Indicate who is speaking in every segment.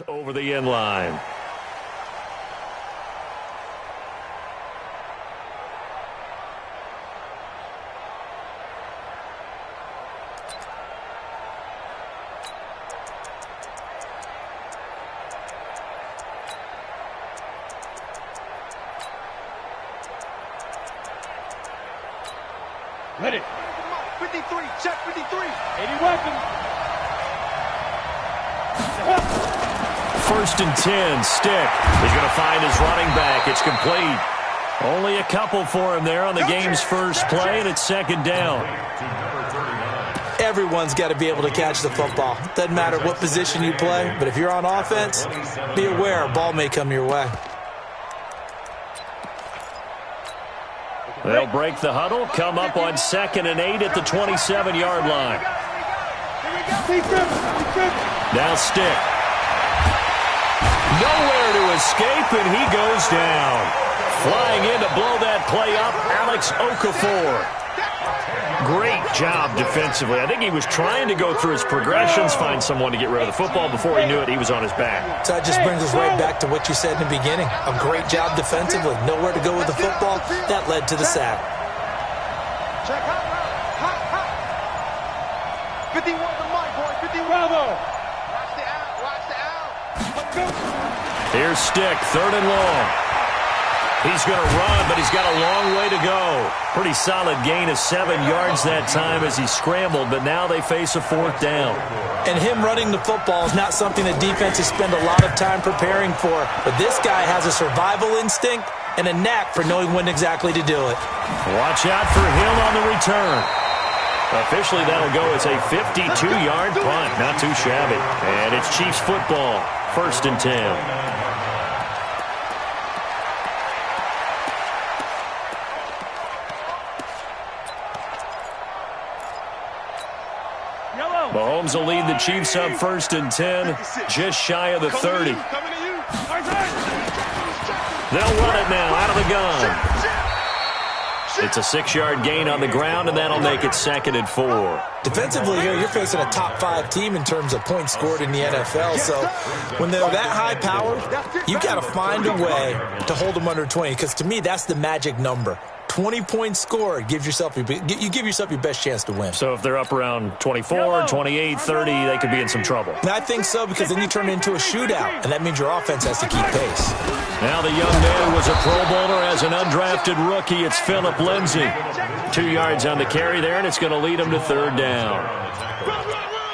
Speaker 1: Over the end line.
Speaker 2: Ready. 53, check 53. 80 weapons.
Speaker 1: First and 10, Stick. He's going to find his running back. It's complete. Only a couple for him there on the game's first play, and it's second down.
Speaker 3: Everyone's got to be able to catch the football. Doesn't matter what position you play, but if you're on offense, be aware a ball may come your way.
Speaker 1: They'll break the huddle, come up on 2nd and 8 at the 27-yard line. Now Stick. Nowhere to escape, and he goes down. Flying in to blow that play up, Alex Okafor. Great job defensively. I think he was trying to go through his progressions, find someone to get rid of the football. Before he knew it, he was on his back.
Speaker 3: So that just brings us right back to what you said in the beginning. A great job defensively. Nowhere to go with the football. That led to the sack.
Speaker 2: Check hot route. Hot. 51 to Mike, boy. 50 Bravo. Watch the out. Watch the out.
Speaker 1: Here's Stick, 3rd and long. He's going to run, but he's got a long way to go. Pretty solid gain of 7 yards that time as he scrambled, but now they face a 4th down.
Speaker 3: And him running the football is not something that defenses spend a lot of time preparing for, but this guy has a survival instinct and a knack for knowing when exactly to do it.
Speaker 1: Watch out for Hill on the return. Officially, that'll go as a 52-yard punt. Not too shabby. And it's Chiefs football, 1st and 10. Mahomes will lead the Chiefs up 1st and 10, just shy of the 30. They'll run it now out of the gun. It's a 6-yard gain on the ground, and that'll make it 2nd and 4.
Speaker 3: Defensively here, you're facing a top-5 team in terms of points scored in the NFL. So when they're that high-powered, you got to find a way to hold them under 20, because to me, that's the magic number. 20 points scored, you give yourself your best chance to win.
Speaker 1: So if they're up around 24, 28, 30, they could be in some trouble.
Speaker 3: I think so, because then you turn it into a shootout, and that means your offense has to keep pace.
Speaker 1: Now the young man was a Pro Bowler as an undrafted rookie. It's Phillip Lindsay. 2 yards on the carry there, and it's going to lead him to 3rd down.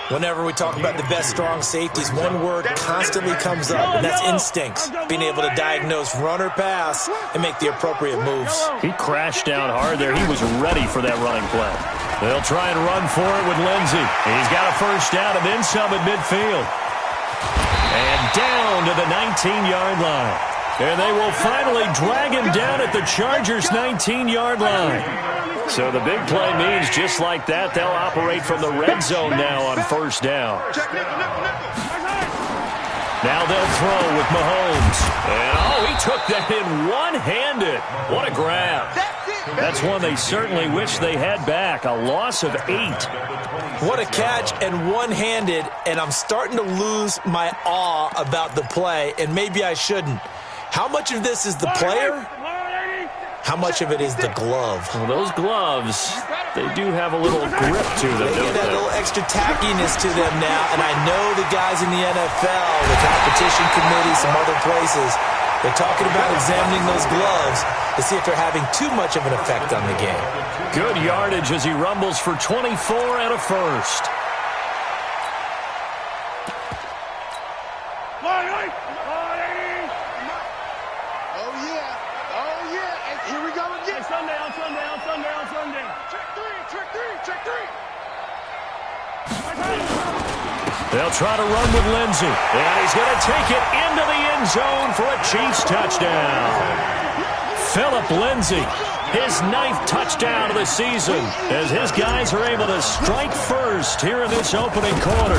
Speaker 3: Whenever we talk about the best strong safeties, one word constantly comes up, and that's instincts. Being able to diagnose run or pass and make the appropriate moves.
Speaker 1: He crashed down hard there. He was ready for that running play. They'll try and run for it with Lindsay. He's got a 1st down and then some at midfield. And down to the 19-yard line. And they will finally drag him down at the Chargers' 19-yard line. So the big play means just like that, they'll operate from the red zone now on 1st down. Now they'll throw with Mahomes. And, he took that in one-handed. What a grab. That's one they certainly wish they had back. A loss of 8.
Speaker 3: What a catch and one-handed, and I'm starting to lose my awe about the play, and maybe I shouldn't. How much of this is the player? How much of it is the glove?
Speaker 1: Well, those gloves, they do have a little grip to them,
Speaker 3: They get that little extra tackiness to them now, and I know the guys in the NFL, the competition committee, some other places, they're talking about examining those gloves to see if they're having too much of an effect on the game.
Speaker 1: Good yardage as he rumbles for 24 and a 1st. They'll try to run with Lindsay. And he's going to take it into the end zone for a Chiefs touchdown. Phillip Lindsay, his 9th touchdown of the season, as his guys are able to strike first here in this opening quarter.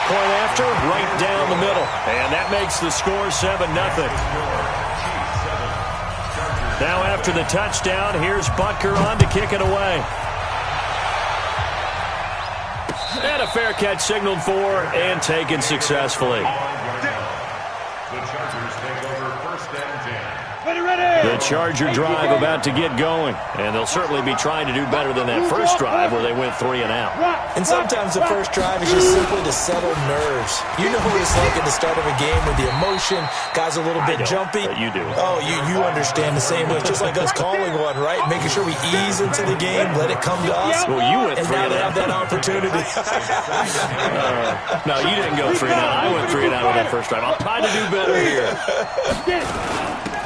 Speaker 1: Point after, right down the middle. And that makes the score 7-0. Now after the touchdown, here's Butker on to kick it away. And a fair catch signaled for and taken successfully. The Charger drive about to get going, and they'll certainly be trying to do better than that first drive where they went 3 and out.
Speaker 3: And sometimes the first drive is just simply to settle nerves. You know what it's like at the start of a game with the emotion, guys a little bit jumpy.
Speaker 1: You do.
Speaker 3: Oh, you understand the same way. It's just like us calling one, right? Making sure we ease into the game, let it come to us.
Speaker 1: Well, you went 3
Speaker 3: and
Speaker 1: and
Speaker 3: now
Speaker 1: out.
Speaker 3: they have that opportunity.
Speaker 1: No, you didn't go 3 and out. I went 3 and out on that first drive. I'll try to do better here.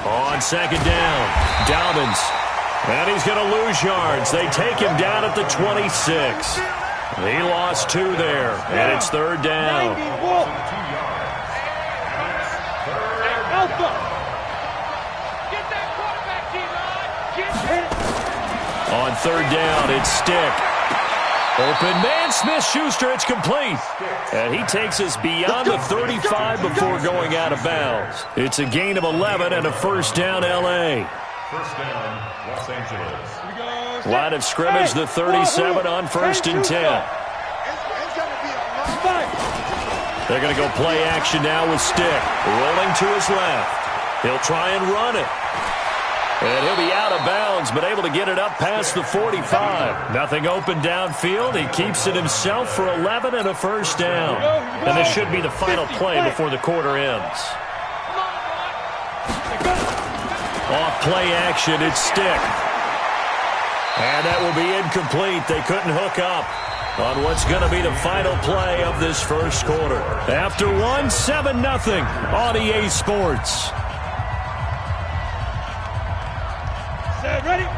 Speaker 1: On second down, Dobbins. And he's going to lose yards. They take him down at the 26. He lost 2 there, and it's third down. On third down, it's Stick. Open man, Smith-Schuster, it's complete. And he takes us beyond the 35 before going out of bounds. It's a gain of 11 and a first down, L.A.
Speaker 4: First down, Los Angeles.
Speaker 1: Line of scrimmage, the 37 on first and 10. They're going to go play action now with Stick. Rolling to his left. He'll try and run it. And he'll be out of bounds, but able to get it up past the 45. Nothing open downfield. He keeps it himself for 11 and a first down. And this should be the final play before the quarter ends. Off play action, it's Stick. And that will be incomplete. They couldn't hook up on what's going to be the final play of this first quarter. After 7-0 on EA Sports.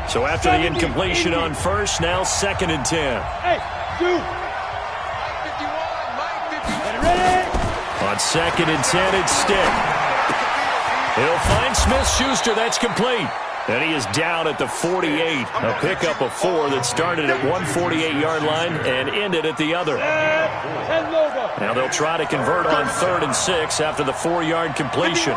Speaker 1: So after the incompletion on first, now second and 10. On second and 10, it's Stick. He'll find Smith-Schuster. That's complete. And he is down at the 48. A pickup of 4 that started at 148-yard line and ended at the other. Now they'll try to convert on 3rd and 6 after the 4-yard completion.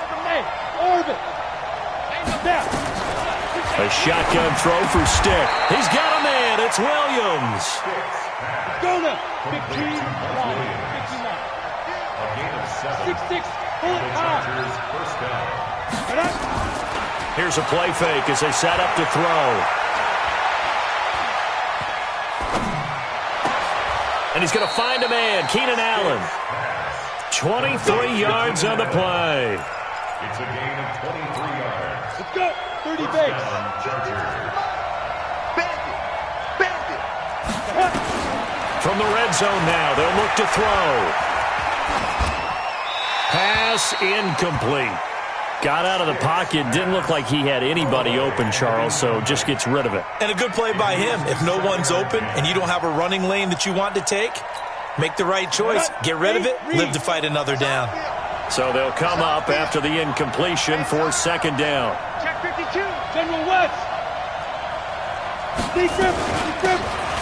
Speaker 1: A shotgun throw for Stick. He's got a man. It's Williams. Here's a play fake as they set up to throw. And he's going to find a man, Keenan Allen. 23 yards on the play.
Speaker 4: It's a gain of 23 yards.
Speaker 2: Let's go. 30 base.
Speaker 1: From the red zone now, they'll look to throw. Pass incomplete. Got out of the pocket. Didn't look like he had anybody open, Charles, so just gets rid of it.
Speaker 3: And a good play by him. If no one's open and you don't have a running lane that you want to take, make the right choice. Get rid of it. Live to fight another down.
Speaker 1: So they'll come up after the incompletion for second down.
Speaker 2: Check 52. General West.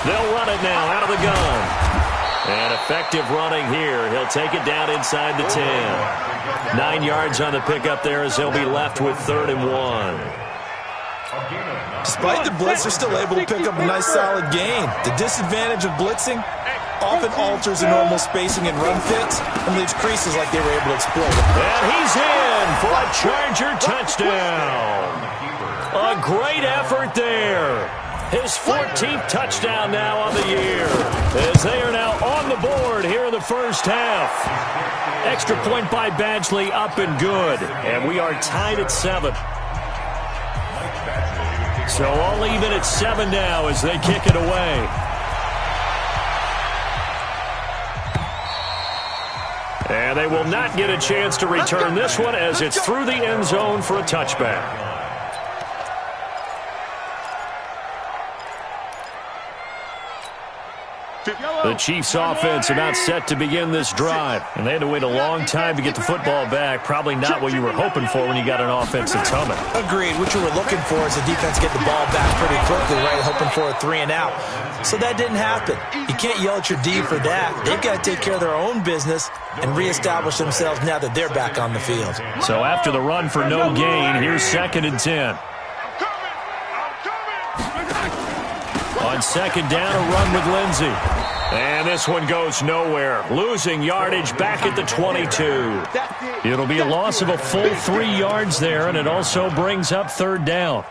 Speaker 1: They'll run it now out of the gun. And effective running here. He'll take it down inside the 10. 9 yards on the pickup there as they'll be left with 3rd and 1.
Speaker 3: Despite the blitz, they're still able to pick up a nice solid gain. The disadvantage of blitzing often alters the normal spacing and run fits and leaves creases like they were able to exploit.
Speaker 1: And he's in for a Charger touchdown. A great effort there. His 14th touchdown now on the year as they are now on the board here in the first half. Extra point by Badgley up and good. And we are tied at 7. So all even at 7 now as they kick it away. And they will not get a chance to return this one as it's through the end zone for a touchback. The Chiefs offense about set to begin this drive. And they had to wait a long time to get the football back. Probably not what you were hoping for when you got an offense that's humming.
Speaker 3: Agreed. What you were looking for is the defense get the ball back pretty quickly, right? Hoping for a 3 and out. So that didn't happen. You can't yell at your D for that. They've got to take care of their own business and reestablish themselves now that they're back on the field.
Speaker 1: So after the run for no gain, here's 2nd and 10. On second down, a run with Lindsey. And this one goes nowhere. Losing yardage back at the 22. It'll be a loss of a full 3 yards there, and it also brings up third down.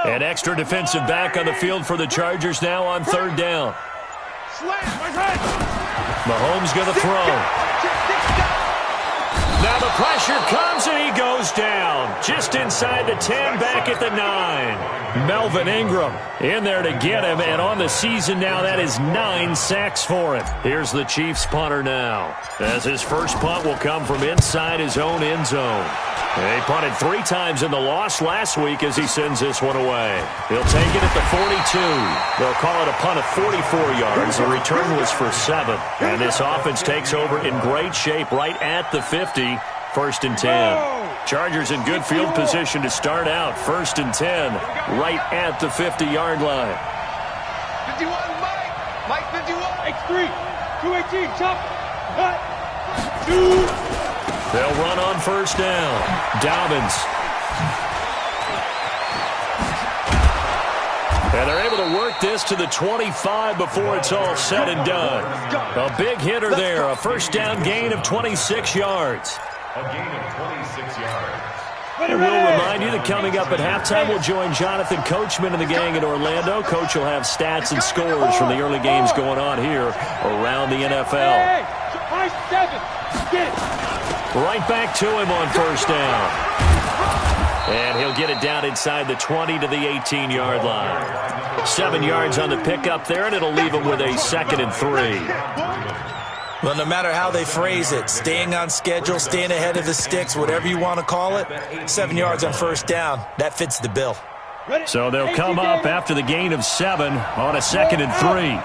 Speaker 1: An extra defensive back on the field for the Chargers now on third down. Mahomes going to throw. Now the pressure comes and he goes down. Just inside the 10, back at the 9. Melvin Ingram in there to get him, and on the season now that is 9 sacks for him. Here's the Chiefs punter now, as his first punt will come from inside his own end zone. He punted 3 times in the loss last week as he sends this one away. He'll take it at the 42. They'll call it a punt of 44 yards. The return was for 7. And this offense takes over in great shape right at the 50. First and 10. Chargers in good field position to start out. First and 10 right at the 50-yard line.
Speaker 2: 51, Mike 51. X3, 218, chop. 2.
Speaker 1: They'll run on first down. Dobbins. And they're able to work this to the 25 before it's all said and done. A big hitter there. A first down gain of 26 yards.
Speaker 4: A gain of 26 yards.
Speaker 1: And we'll remind you that coming up at halftime, we'll join Jonathan Coachman and the gang in Orlando. Coach will have stats and scores from the early games going on here around the NFL. Right back to him on first down. And he'll get it down inside the 20 to the 18-yard line. 7 yards on the pickup there, and it'll leave him with a 2nd and 3.
Speaker 3: Well, no matter how they phrase it, staying on schedule, staying ahead of the sticks, whatever you want to call it, 7 yards on first down, that fits the bill.
Speaker 1: So they'll come up after the gain of 7 on a 2nd and 3.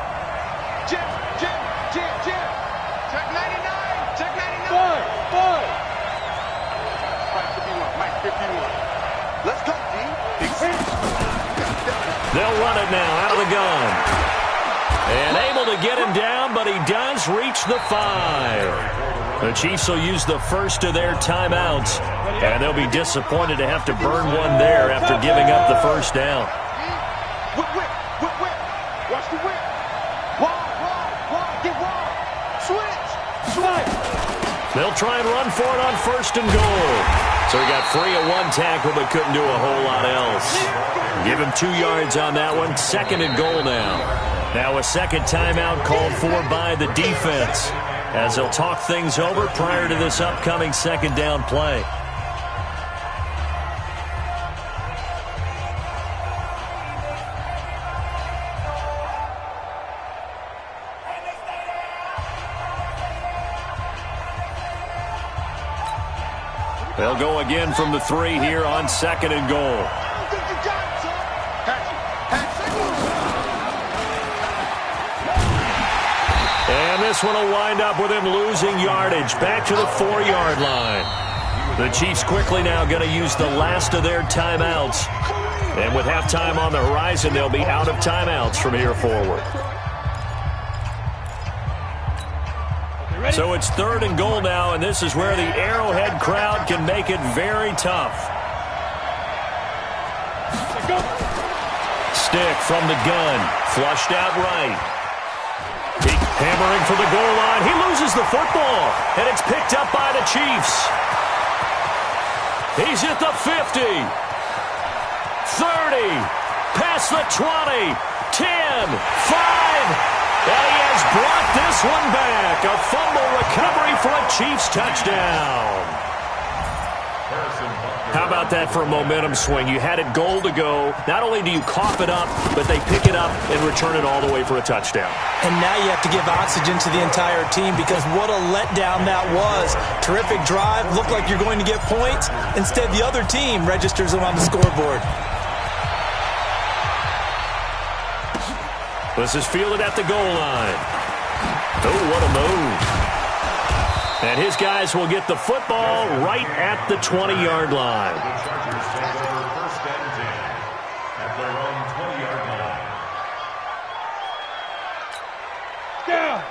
Speaker 1: They'll run it now out of the gun. And able to get him down, but he does reach the 5. The Chiefs will use the first of their timeouts, and they'll be disappointed to have to burn one there after giving up the first down.
Speaker 2: Whip. Watch the whip. Wide. Get wide. Switch.
Speaker 1: They'll try and run for it on first and goal. So he got free of 1 tackle, but couldn't do a whole lot else. Give him 2 yards on that one. 2nd and goal now. Now a second timeout called for by the defense, as they'll talk things over prior to this upcoming second down play. They'll go again from the 3 here on 2nd and goal. And this one will wind up with him losing yardage back to the 4-yard line. The Chiefs quickly now going to use the last of their timeouts. And with halftime on the horizon, they'll be out of timeouts from here forward. So it's 3rd and goal now, and this is where the Arrowhead crowd can make it very tough. Stick from the gun, flushed out right. Hammering for the goal line. He loses the football, and it's picked up by the Chiefs. He's at the 50, 30, past the 20, 10, 5. And he has brought this one back. A fumble recovery for a Chiefs touchdown. How about that for a momentum swing? You had it goal to go. Not only do you cough it up, but they pick it up and return it all the way for a touchdown. And now you have to give oxygen to the entire team, because what a letdown that was. Terrific drive. Looked like you're going to get points. Instead, the other team registers them on the scoreboard. This is fielded at the goal line. Oh, what a move. And his guys will get the football right at the 20-yard line.
Speaker 4: The Chargers take over first and 10 at their own 20-yard line.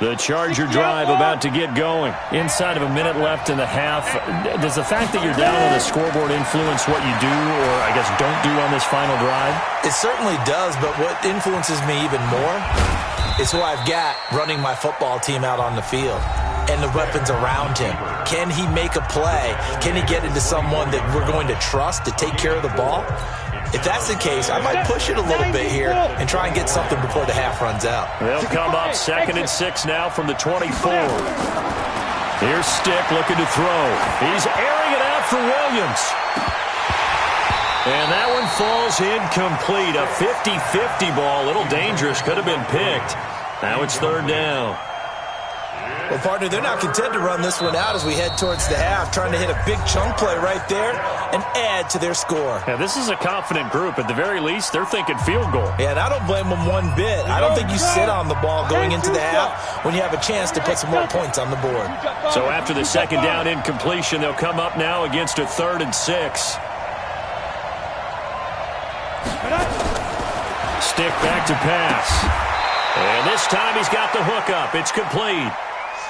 Speaker 1: The Charger drive about to get going. Inside of a minute left in the half. Does the fact that you're down on the scoreboard influence what you do, or I guess don't do on this final drive?
Speaker 3: It certainly does, but what influences me even more is who I've got running my football team out on the field and the weapons around him. Can he make a play? Can he get into someone that we're going to trust to take care of the ball? If that's the case, I might push it a little bit here and try and get something before the half runs out.
Speaker 1: They'll come up 2nd and 6 now from the 24. Here's Stick looking to throw. He's airing it out for Williams. And that one falls incomplete. A 50-50 ball. A little dangerous. Could have been picked. Now it's 3rd down.
Speaker 3: Well, partner, they're not content to run this one out as we head towards the half, trying to hit a big chunk play right there and add to their score.
Speaker 1: Yeah, this is a confident group. At the very least, they're thinking field goal.
Speaker 3: Yeah, and I don't blame them one bit. I don't think you sit on the ball going into the half when you have a chance to put some more points on the board.
Speaker 1: So after the 2nd down incompletion, they'll come up now against a 3rd and 6. Stick back to pass. And this time he's got the hook up. It's complete.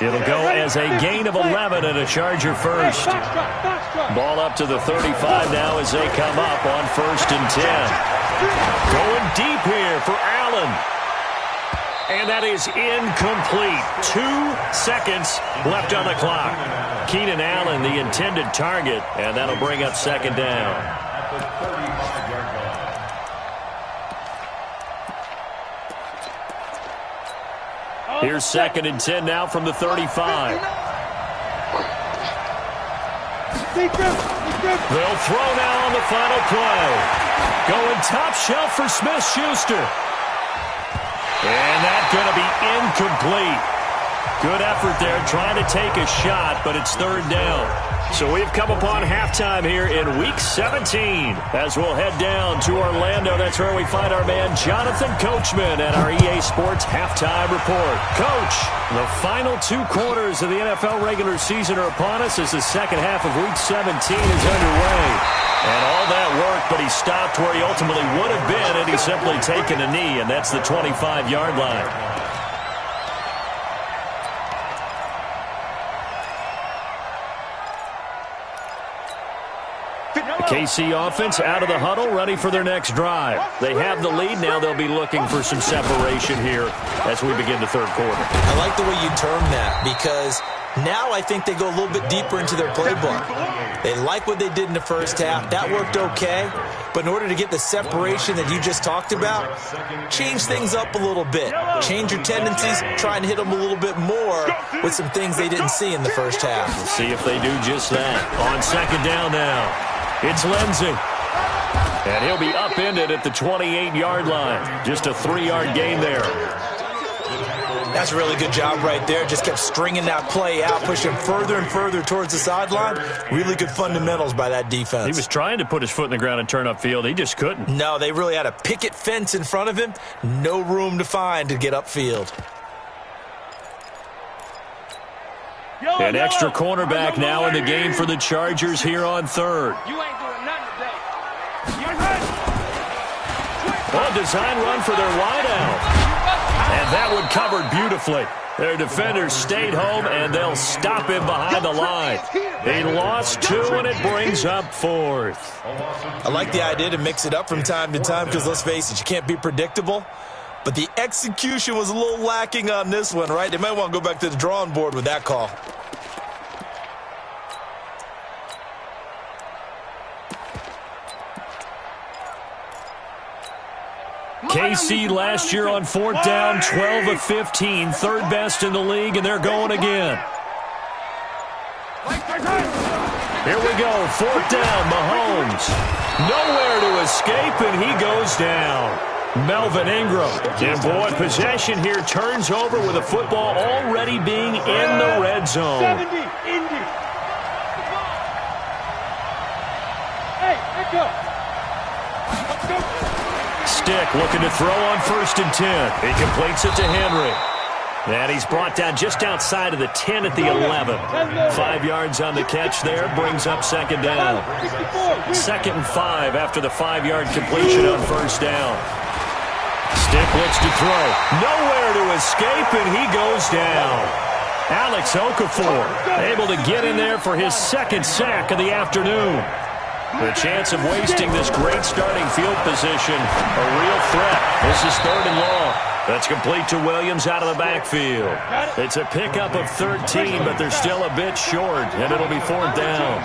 Speaker 1: It'll go as a gain of 11 and a Charger first. Ball up to the 35 now as they come up on 1st and 10. Going deep here for Allen. And that is incomplete. 2 seconds left on the clock. Keenan Allen, the intended target, and that'll bring up 2nd down. Here's 2nd and 10 now from the 35. They'll throw now on the final play. Going top shelf for Smith-Schuster. And that's going to be incomplete. Good effort there trying to take a shot, but it's 3rd down. So we've come upon halftime here in Week 17. As we'll head down to Orlando, that's where we find our man Jonathan Coachman at our EA Sports Halftime Report. Coach, the final 2 quarters of the NFL regular season are upon us as the second half of Week 17 is underway. And all that work, but he stopped where he ultimately would have been had he simply taken a knee, and that's the 25-yard line. KC offense out of the huddle, ready for their next drive. They have the lead. Now they'll be looking for some separation here as we begin the 3rd quarter.
Speaker 3: I like the way you term that because now I think they go a little bit deeper into their playbook. They like what they did in the first half. That worked okay. But in order to get the separation that you just talked about, change things up a little bit. Change your tendencies, try and hit them a little bit more with some things they didn't see in the first half.
Speaker 1: We'll see if they do just that. On 2nd down now. It's Lindsey. And he'll be upended at the 28-yard line. Just a 3-yard gain there.
Speaker 3: That's a really good job right there. Just kept stringing that play out, pushing further and further towards the sideline. Really good fundamentals by that defense.
Speaker 1: He was trying to put his foot in the ground and turn upfield. He just couldn't.
Speaker 3: No, they really had a picket fence in front of him. No room to find to get upfield.
Speaker 1: An extra cornerback now in the game for the Chargers here on 3rd.
Speaker 2: You ain't doing nothing today.
Speaker 1: A design run for their wideout. And that one covered beautifully. Their defenders stayed home, and they'll stop him behind the line. He lost 2, and it brings up 4th.
Speaker 3: I like the idea to mix it up from time to time because, let's face it, you can't be predictable. But the execution was a little lacking on this one, right? They might want to go back to the drawing board with that call.
Speaker 1: KC last year on 4th down, 12 of 15, 3rd best in the league, and they're going again. Here we go, 4th down, Mahomes. Nowhere to escape, and he goes down. Melvin Ingram. And boy, possession here turns over with the football already being in the red zone.
Speaker 2: 70, Indy. Hey, let's go. Let's go.
Speaker 1: Stick looking to throw on 1st and 10. He completes it to Henry. And he's brought down just outside of the 10 at the 11. 5 yards on the catch there, brings up second down. 2nd and 5 after the 5-yard completion on first down. Stick looks to throw. Nowhere to escape, and he goes down. Alex Okafor able to get in there for his 2nd sack of the afternoon. The chance of wasting this great starting field position, a real threat. This is 3rd and long. That's complete to Williams out of the backfield. It's a pickup of 13, but they're still a bit short, and it'll be 4th down.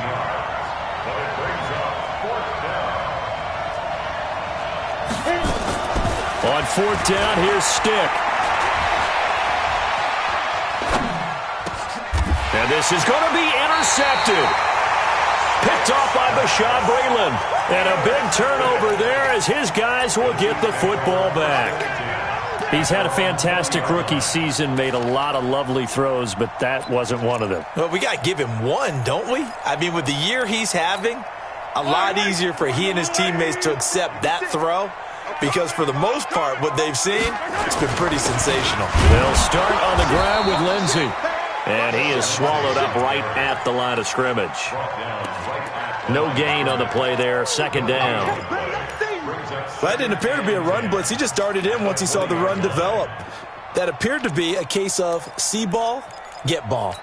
Speaker 1: On 4th down, here's Stick. And this is going to be intercepted. Picked off by Bashaud Breeland. And a big turnover there as his guys will get the football back. He's had a fantastic rookie season, made a lot of lovely throws, but that wasn't one of them.
Speaker 3: Well, we got to give him one, don't we? I mean, with the year he's having, a lot easier for he and his teammates to accept that throw because for the most part, what they've seen, it's been pretty sensational.
Speaker 1: They'll start on the ground with Lindsey. And he is swallowed up right at the line of scrimmage. No gain on the play there. 2nd down.
Speaker 3: That didn't appear to be a run blitz. He just darted in once he saw the run develop. That appeared to be a case of see ball, get ball.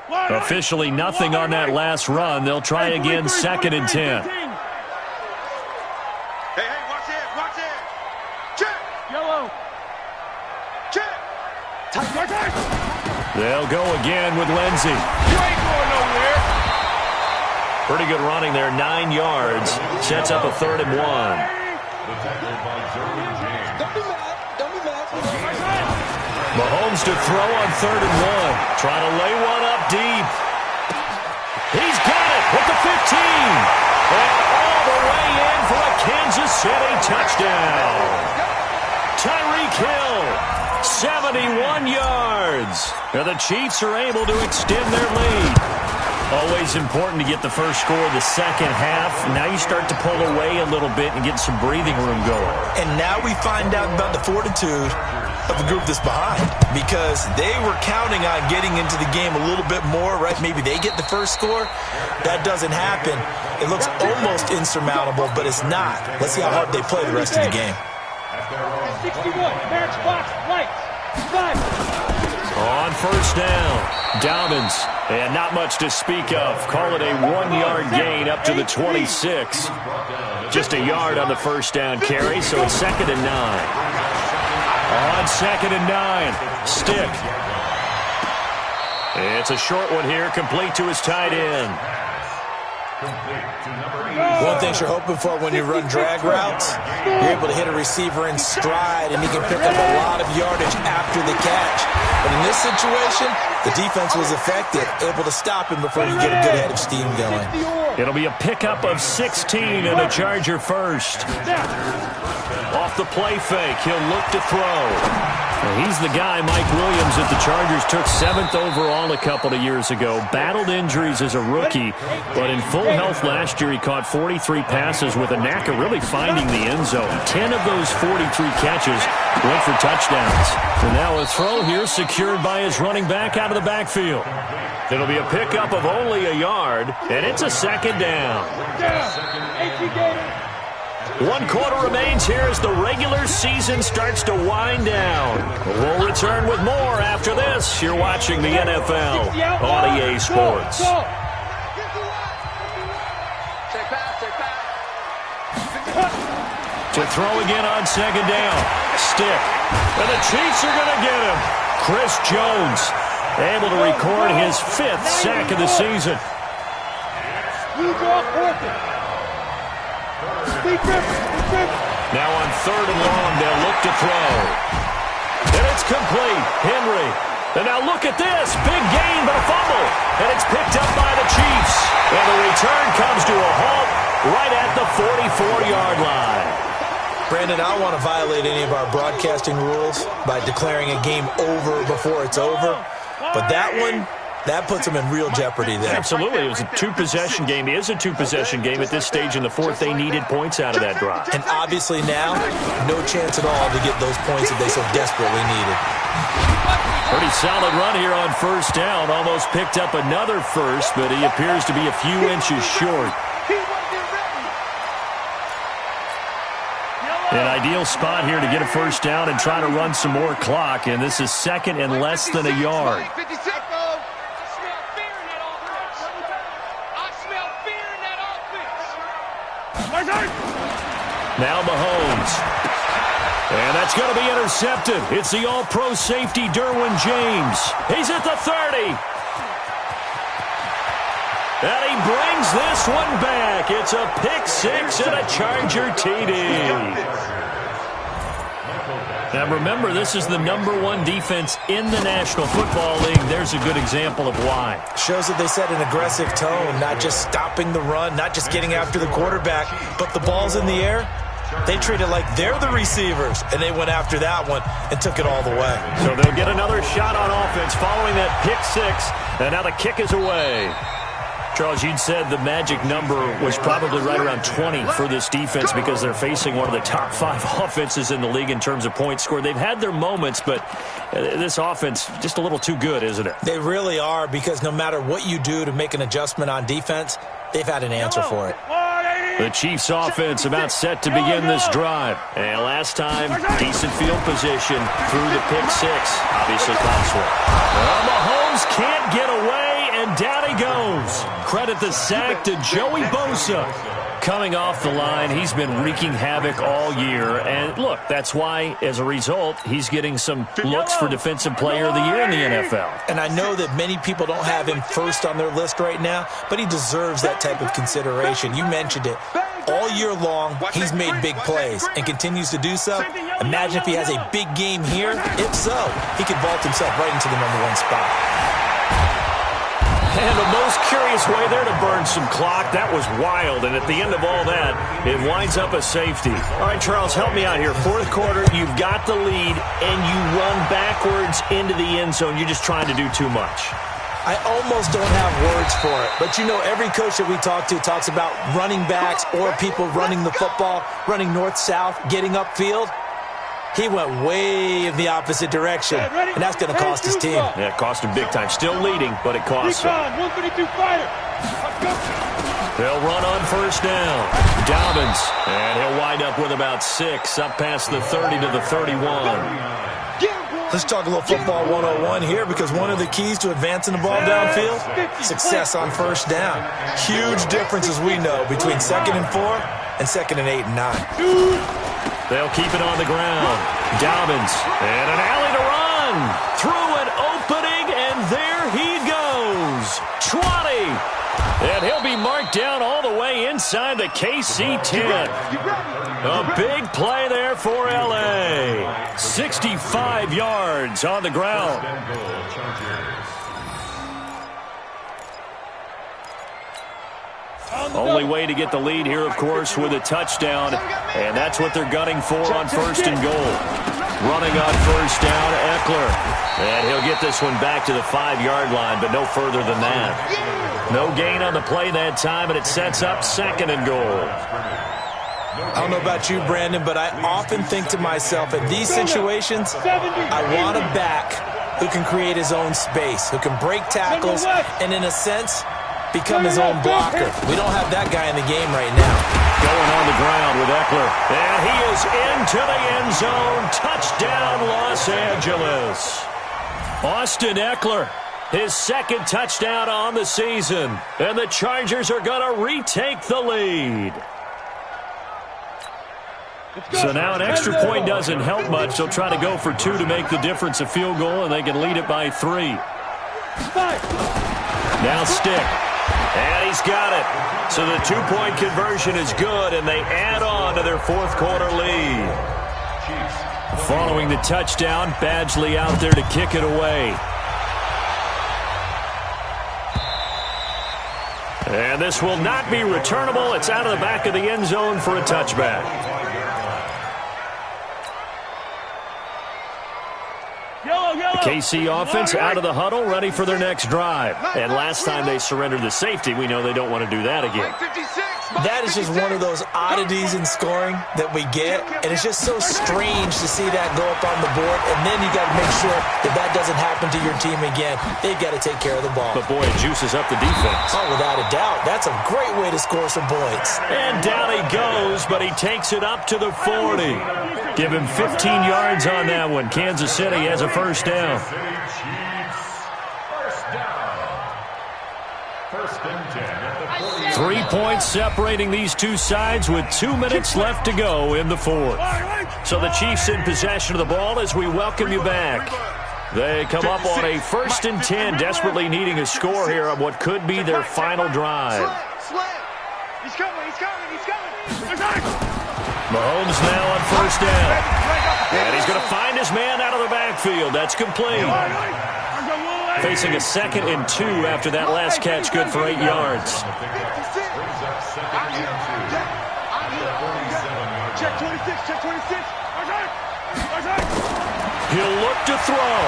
Speaker 1: Officially nothing on that last run. They'll try again 2nd and 10.
Speaker 2: Hey, watch it. Check. Yellow. Check.
Speaker 1: They'll go again with Lindsey.
Speaker 2: You ain't going nowhere.
Speaker 1: Pretty good running there, 9 yards. Sets up a 3rd and 1. Mahomes to throw on 3rd and 1. Trying to lay one up deep. He's got it with the 15. And all the way in for a Kansas City touchdown. Tyreek Hill, 71 yards. Now the Chiefs are able to extend their lead. Always important to get the first score of the second half. Now you start to pull away a little bit and get some breathing room going.
Speaker 3: And now we find out about the fortitude of the group that's behind because they were counting on getting into the game a little bit more, right? Maybe they get the first score. That doesn't happen. It looks almost insurmountable, but it's not. Let's see how hard they play the rest of the game.
Speaker 2: 61, matchbox, lights, 5.
Speaker 1: On first down, Dobbins, and not much to speak of. Call it a 1-yard gain up to the 26. Just a yard on the first down carry, so it's 2nd and 9. On 2nd and 9, Stick. It's a short one here, complete to his tight end.
Speaker 3: One thing you're hoping for when you run drag routes, you're able to hit a receiver in stride, and he can pick up a lot of yardage after the catch. But in this situation, the defense was effective, able to stop him before you get a good head of steam going.
Speaker 1: It'll be a pickup of 16 and a Charger first. Off the play fake, he'll look to throw. Well, he's the guy, Mike Williams, that the Chargers took 7th overall a couple of years ago. Battled injuries as a rookie, but in full health last year, he caught 43 passes with a knack of really finding the end zone. 10 of those 43 catches went for touchdowns. And now a throw here secured by his running back out of the backfield. It'll be a pickup of only a yard, and it's a 2nd down. 1 quarter remains here as the regular season starts to wind down. We'll return with more after this. You're watching the NFL on EA Sports. To throw again on 2nd down. Stick. And the Chiefs are going to get him. Chris Jones able to record his 5th sack of the season. Now on 3rd and long, they'll look to throw. And it's complete. Henry. And now look at this. Big gain, but a fumble. And it's picked up by the Chiefs. And the return comes to a halt right at the 44-yard line.
Speaker 3: Brandon, I don't want to violate any of our broadcasting rules by declaring a game over before it's over. But that one, that puts them in real jeopardy there.
Speaker 1: Absolutely. It was a 2-possession game. It is a 2-possession game. At this stage in the 4th, they needed points out of that drive.
Speaker 3: And obviously now, no chance at all to get those points that they so desperately needed.
Speaker 1: Pretty solid run here on first down. Almost picked up another first, but he appears to be a few inches short. An ideal spot here to get a first down and try to run some more clock, and this is second and less than a yard. Now Mahomes. And that's going to be intercepted. It's the all-pro safety, Derwin James. He's at the 30. And he brings this one back. It's a pick six and a Charger TD. Now remember, this is the #1 defense in the National Football League. There's a good example of why.
Speaker 3: Shows that they set an aggressive tone, not just stopping the run, not just getting after the quarterback, but the ball's in the air. They treat it like they're the receivers, and they went after that one and took it all the way.
Speaker 1: So they'll get another shot on offense following that pick six, and now the kick is away. Charles, you'd said the magic number was probably right around 20 for this defense because they're facing one of the top 5 offenses in the league in terms of points scored. They've had their moments, but this offense just a little too good, isn't it?
Speaker 3: They really are, because no matter what you do to make an adjustment on defense, they've had an answer for it.
Speaker 1: The Chiefs offense about set to begin this drive. And last time, decent field position through the pick six. Obviously costly. Well, Mahomes can't get away, and down he goes. Credit the sack to Joey Bosa. Coming off the line, he's been wreaking havoc all year. And look, that's why, as a result, he's getting some looks for Defensive Player of the Year in the NFL.
Speaker 3: And I know that many people don't have him first on their list right now, but he deserves that type of consideration. You mentioned it. All year long, he's made big plays and continues to do so. Imagine if he has a big game here. If so, he could vault himself right into the #1 spot.
Speaker 1: And the most curious way there to burn some clock. That was wild. And at the end of all that, it winds up a safety. All right, Charles, help me out here. Fourth quarter, you've got the lead, and you run backwards into the end zone. You're just trying to do too much.
Speaker 3: I almost don't have words for it. But, you know, every coach that we talk to talks about running backs or people running the football, running north-south, getting upfield. He went way in the opposite direction, and that's going to cost his team.
Speaker 1: Yeah, it cost him big time. Still leading, but it costs him.
Speaker 2: 152 fighter.
Speaker 1: They'll run on first down. Dobbins, and he'll wind up with about 6, up past the 30 to the 31.
Speaker 3: Let's talk a little football 101 here, because one of the keys to advancing the ball downfield, success on first down. Huge difference, as we know, between 2nd and 4 and 2nd and 8 and 9.
Speaker 1: They'll keep it on the ground. Dobbins, and an alley to run. Through an opening, and there he goes. 20. And he'll be marked down all the way inside the KC 10. A big play there for L.A. 65 yards on the ground. Only way to get the lead here, of course, with a touchdown, and that's what they're gunning for on 1st and goal. Running on first down, Eckler. And he'll get this one back to the 5-yard line, but no further than that. No gain on the play that time, and it sets up 2nd and goal.
Speaker 3: I don't know about you, Brandon, but I often think to myself, in these situations, I want a back who can create his own space, who can break tackles, and in a sense, become his own blocker. We don't have that guy in the game right now.
Speaker 1: Going on the ground with Eckler. And he is into the end zone. Touchdown, Los Angeles. Austin Eckler, his 2nd touchdown on the season. And the Chargers are going to retake the lead. So now an extra point doesn't help much. They'll try to go for 2 to make the difference a field goal, and they can lead it by 3. Now Stick. And he's got it. So the 2-point conversion is good, and they add on to their 4th quarter lead. Following the touchdown, Badgley out there to kick it away. And this will not be returnable. It's out of the back of the end zone for a touchback. The KC offense out of the huddle, ready for their next drive. And last time they surrendered the safety, we know they don't want to do that again.
Speaker 2: 56.
Speaker 3: That is just one of those oddities in scoring that we get, and it's just so strange to see that go up on the board, and then you got to make sure that that doesn't happen to your team again. They've got to take care of the ball.
Speaker 1: But, boy, it juices up the defense.
Speaker 3: Oh, without a doubt. That's a great way to score some points.
Speaker 1: And down he goes, but he takes it up to the 40. Give him 15 yards on that one. Kansas City has a first down.
Speaker 4: First and 10 at the
Speaker 1: 3 points separating these two sides with 2 minutes left to go in the fourth. So the Chiefs in possession of the ball as we welcome you back. They come up on a first and 10, desperately needing a score here on what could be their final drive.
Speaker 2: He's coming.
Speaker 1: Mahomes now on first down. And he's going to find his man out of the backfield. That's complete. Facing a 2nd and 2 after that last catch, good for 8 yards.
Speaker 2: Check 26.
Speaker 1: He'll look to throw.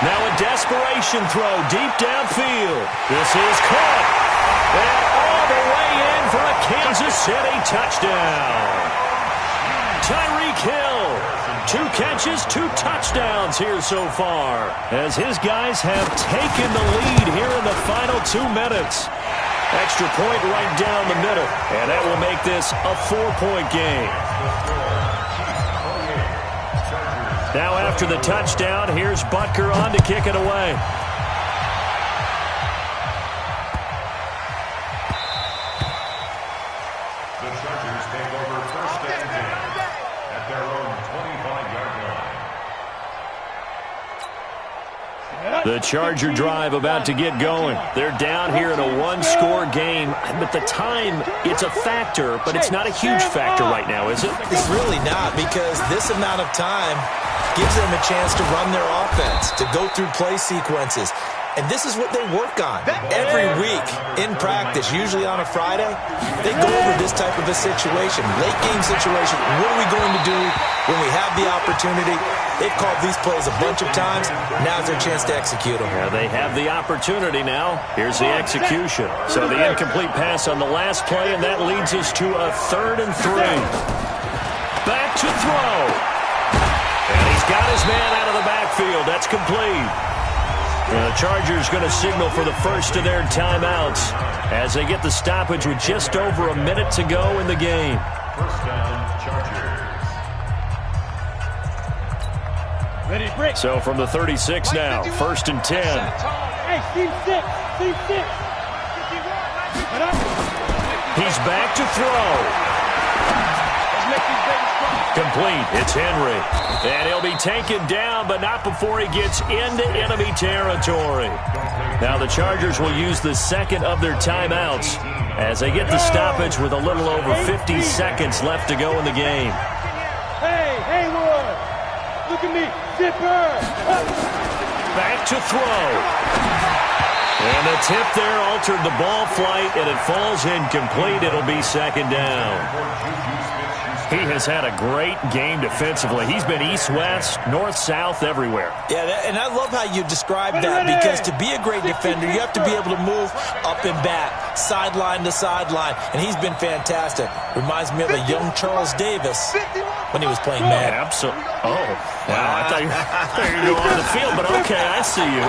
Speaker 1: Now a desperation throw deep downfield. This is caught. And all the way in for a Kansas City touchdown. Tyreek Hill, 2 catches, 2 touchdowns here so far, as his guys have taken the lead here in the final 2 minutes. Extra point right down the middle, and that will make this a 4-point game. Now after the touchdown, here's Butker on to kick it away.
Speaker 4: The Chargers take over first and 10 at their own 25-yard line.
Speaker 1: The Charger drive about to get going. They're down here in a 1-score game, but the time, it's a factor, but it's not a huge factor right now, is it?
Speaker 3: It's really not, because this amount of time gives them a chance to run their offense, to go through play sequences. And this is what they work on every week in practice, usually on a Friday. They go over this type of a situation, late-game situation. What are we going to do when we have the opportunity? They've called these plays a bunch of times. Now's their chance to execute them.
Speaker 1: Yeah, they have the opportunity now. Here's the execution. So the incomplete pass on the last play, and that leads us to a 3rd and 3. Back to throw. And he's got his man out of the backfield. That's complete. And the Chargers going to signal for the first of their timeouts as they get the stoppage with just over a minute to go in the game.
Speaker 4: First down, Chargers.
Speaker 1: So from the 36 now, 1st and 10.
Speaker 2: Hey, Steve 6.
Speaker 1: He's back to throw. Complete. It's Henry. And he'll be taken down, but not before he gets into enemy territory. Now the Chargers will use the 2nd of their timeouts as they get the stoppage with a little over 50 seconds left to go in the game.
Speaker 2: Hey, Haywood. Look at me. Zipper.
Speaker 1: Back to throw. And the tip there altered the ball flight, and it falls incomplete. It'll be 2nd down. He has had a great game defensively. He's been east-west, north-south, everywhere.
Speaker 3: Yeah, and I love how you described that, because to be a great defender, you have to be able to move up and back, sideline to sideline, and he's been fantastic. Reminds me of a young Charles Davis when he was playing Madden.
Speaker 1: Absolutely. Oh, wow. I thought you were going on the field, but okay, I see you.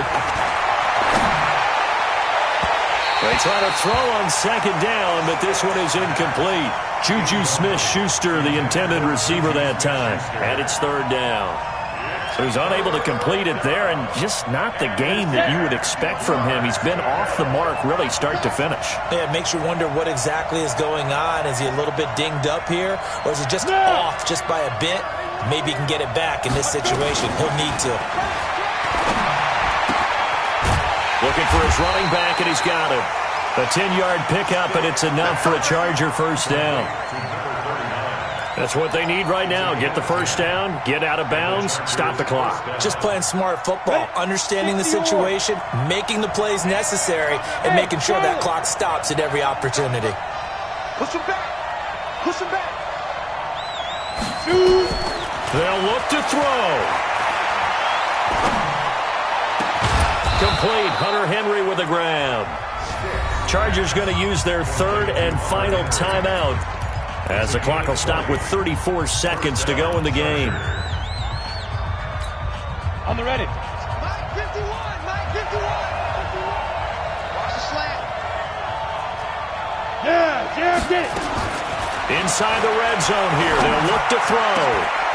Speaker 1: They try to throw on 2nd down, but this one is incomplete. Juju Smith-Schuster, the intended receiver that time. And it's 3rd down. So he's unable to complete it there, and just not the game that you would expect from him. He's been off the mark really start to finish.
Speaker 3: Yeah, it makes you wonder what exactly is going on. Is he a little bit dinged up here, or is he just off just by a bit? Maybe he can get it back in this situation. He'll need to.
Speaker 1: Looking for his running back, and he's got it. A 10-yard pickup, and it's enough for a Charger first down. That's what they need right now. Get the first down, get out of bounds, stop the clock.
Speaker 3: Just playing smart football, understanding the situation, making the plays necessary, and making sure that clock stops at every opportunity.
Speaker 2: Push him back.
Speaker 1: They'll look to throw. Complete. Hunter Henry with a grab. Chargers going to use their third and final timeout as the clock will stop with 34 seconds to go in the game.
Speaker 2: On the ready. Mike 51, Mike 51. Watch the slant. Yeah, get it.
Speaker 1: Inside the red zone here. They'll look to throw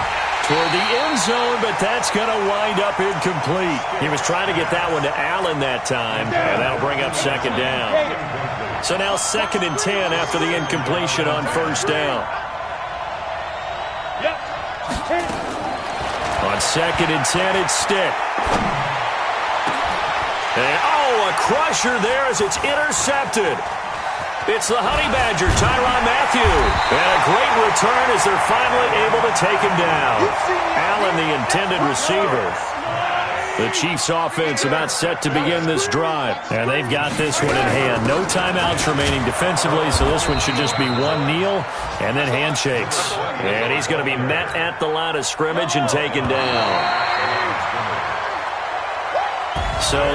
Speaker 1: toward the end zone, but that's going to wind up incomplete. He was trying to get that one to Allen that time, and that'll bring up second down. So now 2nd and 10 after the incompletion on first down. On 2nd and 10, it's Stick. And, a crusher there as it's intercepted. It's the Honey Badger, Tyrann Mathieu. And a great return as they're finally able to take him down. Allen, the intended receiver. The Chiefs' offense about set to begin this drive. And they've got this one in hand. No timeouts remaining defensively, so this one should just be one kneel and then handshakes. And he's going to be met at the line of scrimmage and taken down. So